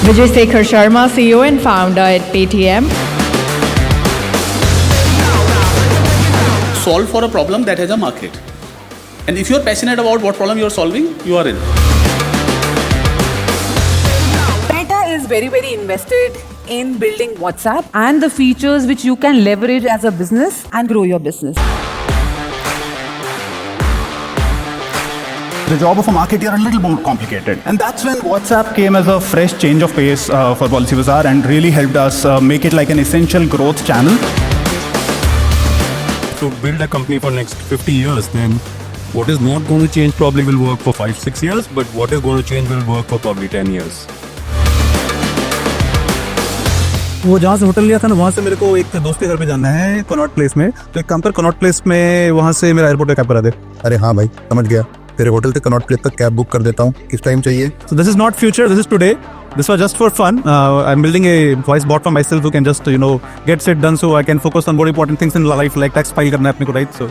Vijay Sharma, CEO and founder at Paytm. Solve for a problem that has a market. And if you're passionate about what problem you're solving, you are in. Meta is very, very invested in building WhatsApp and the features which you can leverage as a business and grow your business. The job of a marketer are a little more complicated. And that's when WhatsApp came as a fresh change of pace for Policybazaar and really helped us make it like an essential growth channel. To build a company for next 50 years, then what is not going to change probably will work for 5-6 years, but what is going to change will work for probably 10 years. वो जहाँ से hotel लिया था ना, वहाँ से मेरे को एक दोस्त के घर पे जाना है कनॉट प्लेस में, तो एक काम कर कनॉट प्लेस में वहाँ से मेरा एयरपोर्ट कैब करा दे। अरे हाँ भाई, समझ गया। तेरे होटल से कनॉट प्लेस तक कैब बुक कर देता हूँ। किस टाइम चाहिए? So this is not future, this is today. This was just for fun. I'm building a voice bot for myself who can just get shit done, so I can focus on more important things in life like tax file करना है अपने को, right? So